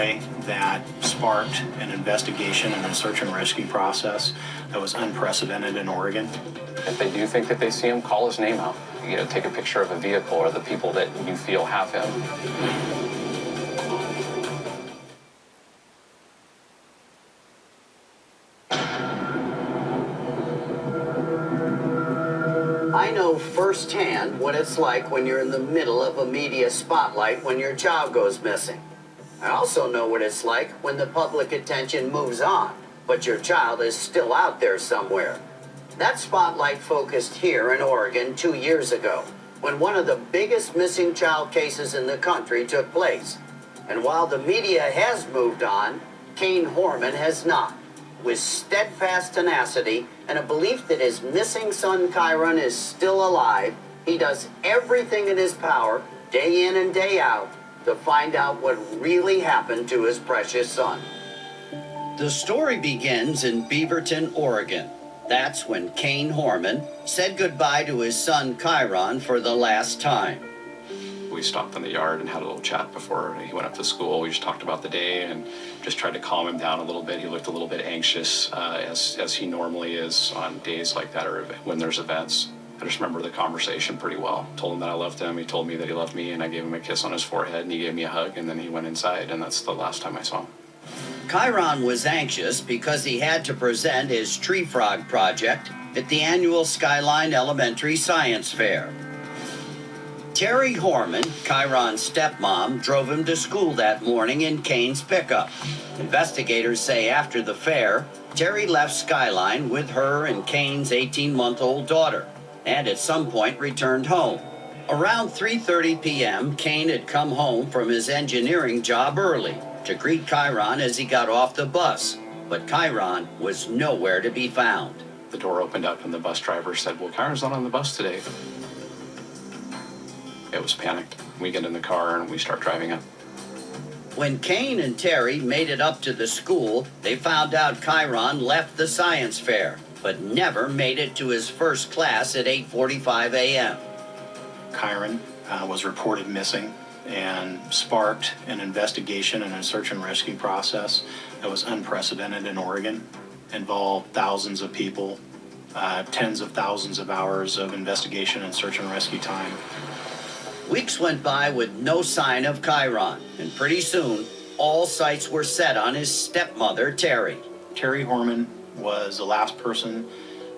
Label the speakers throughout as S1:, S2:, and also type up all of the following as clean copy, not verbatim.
S1: boy that sparked an investigation and a search and rescue process that was unprecedented in Oregon.
S2: If they do think that they see him, call his name out. You know, take a picture of a vehicle or the people that you feel have him.
S3: I know firsthand what it's like when you're in the middle of a media spotlight when your child goes missing. I also know what it's like when the public attention moves on, but your child is still out there somewhere. That spotlight focused here in Oregon 2 years ago, when one of the biggest missing child cases in the country took place. And while the media has moved on, Kyron Horman has not. With steadfast tenacity and a belief that his missing son Kyron is still alive, he does everything in his power, day in and day out, to find out what really happened to his precious son. The story begins in Beaverton, Oregon. That's when Kyron Horman said goodbye to his son Kyron for the last time.
S2: We stopped in the yard and had a little chat before he went up to school. We just talked about the day and just tried to calm him down a little bit. He looked a little bit anxious, as he normally is on days like that or when there's events. I just remember the conversation pretty well. Told him that I loved him. He told me that he loved me, and I gave him a kiss on his forehead, and he gave me a hug, and then he went inside, and that's the last time I saw him.
S3: Kyron was anxious because he had to present his tree frog project at the annual Skyline Elementary Science Fair. Terry Horman, Kyron's stepmom, drove him to school that morning in Kane's pickup. Investigators say after the fair, Terry left Skyline with her and Kane's 18-month-old daughter, and at some point returned home. Around 3:30 p.m., Kane had come home from his engineering job early to greet Kyron as he got off the bus, but Kyron was nowhere to be found.
S2: The door opened up and the bus driver said, "Well, Kyron's not on the bus today." It was panicked. We get in the car and we start driving up.
S3: When Kane and Terry made it up to the school, they found out Kyron left the science fair, but never made it to his first class at 8:45 a.m.
S1: Kyron was reported missing and sparked an investigation and a search and rescue process that was unprecedented in Oregon. Involved thousands of people, tens of thousands of hours of investigation and search and rescue time.
S3: Weeks went by with no sign of Kyron, and pretty soon, all sights were set on his stepmother, Terry.
S1: Terry Horman was the last person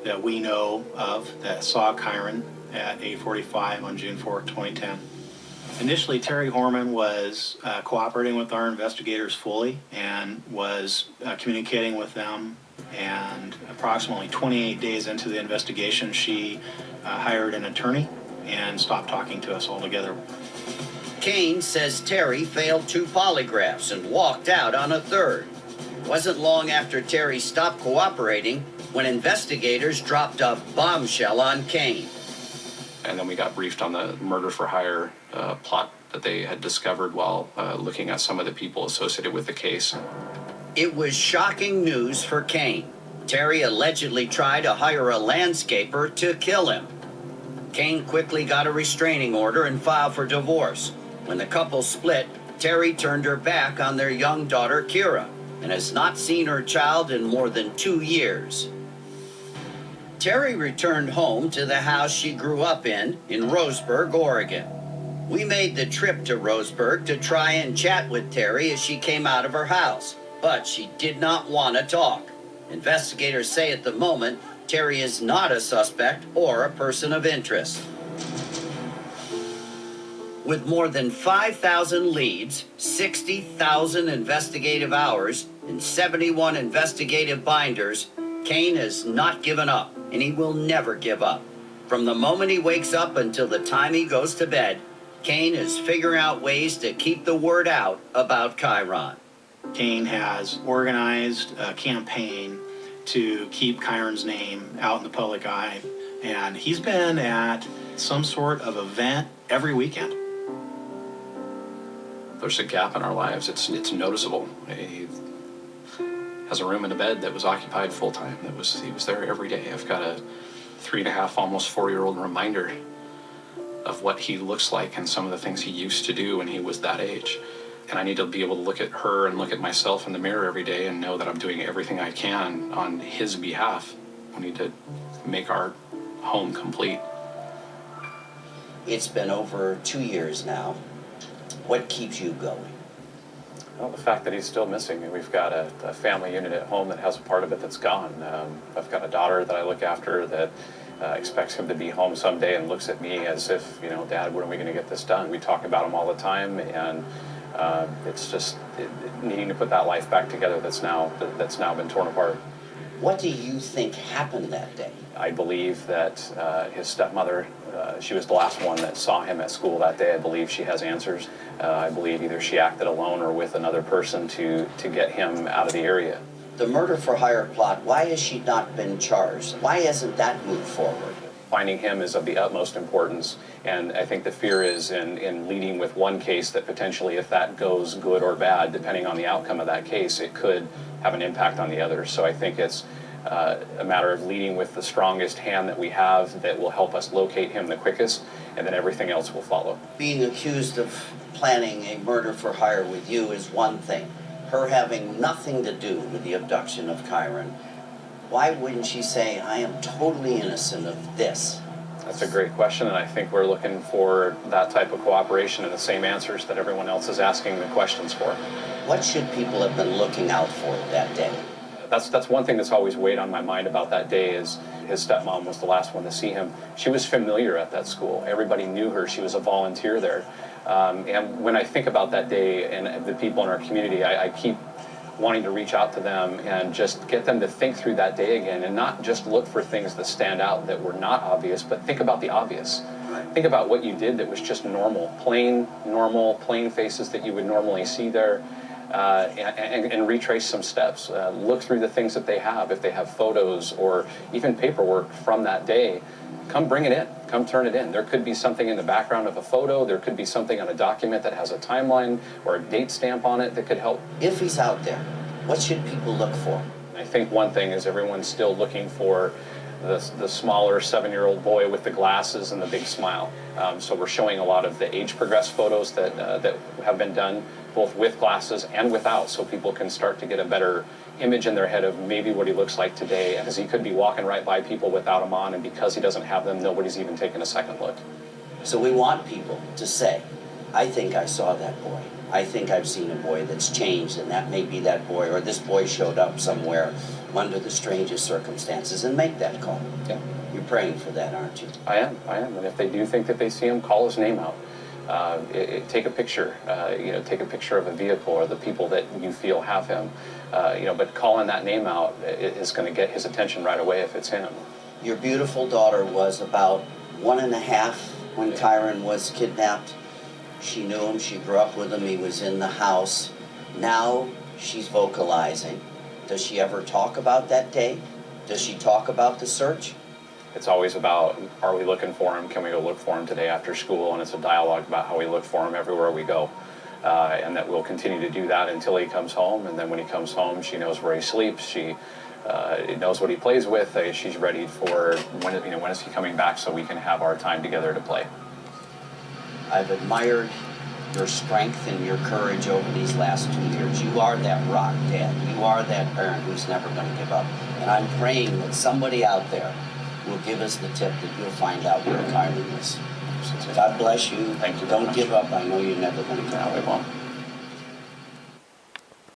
S1: that we know of that saw Kyron at 8:45 on June 4, 2010. Initially, Terry Horman was cooperating with our investigators fully and was communicating with them. And approximately 28 days into the investigation, she hired an attorney and stopped talking to us altogether.
S3: Kane says Terry failed 2 polygraphs and walked out on a 3rd. It wasn't long after Terry stopped cooperating when investigators dropped a bombshell on Kane.
S2: And then we got briefed on the murder for hire plot that they had discovered while looking at some of the people associated with the case.
S3: It was shocking news for Kane. Terry allegedly tried to hire a landscaper to kill him. Kane quickly got a restraining order and filed for divorce. When the couple split, Terry turned her back on their young daughter, Kira, and has not seen her child in more than 2 years. Terry returned home to the house she grew up in Roseburg, Oregon. We made the trip to Roseburg to try and chat with Terry as she came out of her house, but she did not want to talk. Investigators say at the moment, Terry is not a suspect or a person of interest. With more than 5,000 leads, 60,000 investigative hours, and 71 investigative binders, Kane has not given up, and he will never give up. From the moment he wakes up until the time he goes to bed, Kane is figuring out ways to keep the word out about Kyron.
S1: Kane has organized a campaign to keep Kyron's name out in the public eye, and he's been at some sort of event every weekend.
S2: There's a gap in our lives. It's noticeable. He has a room and a bed that was occupied full time. He was there every day. I've got a 3.5, almost 4-year-old reminder of what he looks like and some of the things he used to do when he was that age. And I need to be able to look at her and look at myself in the mirror every day and know that I'm doing everything I can on his behalf. We need to make our home complete.
S3: It's been over 2 years now. What keeps you going?
S2: Well, the fact that he's still missing. We've got a family unit at home that has a part of it that's gone. I've got a daughter that I look after that expects him to be home someday and looks at me as if, you know, Dad, when are we going to get this done? We talk about him all the time, and it's just needing to put that life back together that's now been torn apart.
S3: What do you think happened that day?
S2: I believe that his stepmother, she was the last one that saw him at school that day. I believe she has answers. I believe either she acted alone or with another person to get him out of the area.
S3: The murder for hire plot, why has she not been charged? Why hasn't that moved forward?
S2: Finding him is of the utmost importance, and I think the fear is in leading with one case that potentially, if that goes good or bad, depending on the outcome of that case, it could have an impact on the others. So I think it's a matter of leading with the strongest hand that we have that will help us locate him the quickest, and then everything else will follow.
S3: Being accused of planning a murder for hire with you is one thing. Her having nothing to do with the abduction of Kyron, why wouldn't she say, I am totally innocent of this?
S2: That's a great question, and I think we're looking for that type of cooperation and the same answers that everyone else is asking the questions for.
S3: What should people have been looking out for that day?
S2: That's one thing that's always weighed on my mind about that day is his stepmom was the last one to see him. She was familiar at that school. Everybody knew her. She was a volunteer there. And when I think about that day and the people in our community, I keep wanting to reach out to them and just get them to think through that day again and not just look for things that stand out that were not obvious, but think about the obvious. Think about what you did that was just normal, plain faces that you would normally see there. And retrace some steps. Look through the things that they have. If they have photos or even paperwork from that day, come bring it in. Come turn it in. There could be something in the background of a photo. There could be something on a document that has a timeline or a date stamp on it that could help.
S3: If he's out there, what should people look for?
S2: I think one thing is everyone's still looking for the smaller 7-year-old boy with the glasses and the big smile. So we're showing a lot of the age progressed photos that have been done both with glasses and without, so people can start to get a better image in their head of maybe what he looks like today, because he could be walking right by people without them on, and because he doesn't have them, nobody's even taken a second look.
S3: So we want people to say, I think I saw that boy. I think I've seen a boy that's changed, and that may be that boy, or this boy showed up somewhere under the strangest circumstances, and make that call.
S2: Yeah.
S3: You're praying for that, aren't you?
S2: I am, and if they do think that they see him, call his name out. Take a picture, take a picture of a vehicle or the people that you feel have him, but calling that name out is going to get his attention right away if it's him.
S3: Your beautiful daughter was about 1.5 when Kyron was kidnapped. She knew him, she grew up with him, he was in the house. Now she's vocalizing. Does she ever talk about that day? Does she talk about the search?
S2: It's always about, are we looking for him? Can we go look for him today after school? And it's a dialogue about how we look for him everywhere we go. And that we'll continue to do that until he comes home. And then when he comes home, she knows where he sleeps. She knows what he plays with. She's ready for when is he coming back so we can have our time together to play.
S3: I've admired your strength and your courage over these last 2 years. You are that rock, Dad. You are that parent who's never going to give up. And I'm praying that somebody out there will give us the tip that you'll find out where Kyron is. God bless you.
S2: Thank you.
S3: Don't give up. I know you're never going to give up.
S2: No, we won't.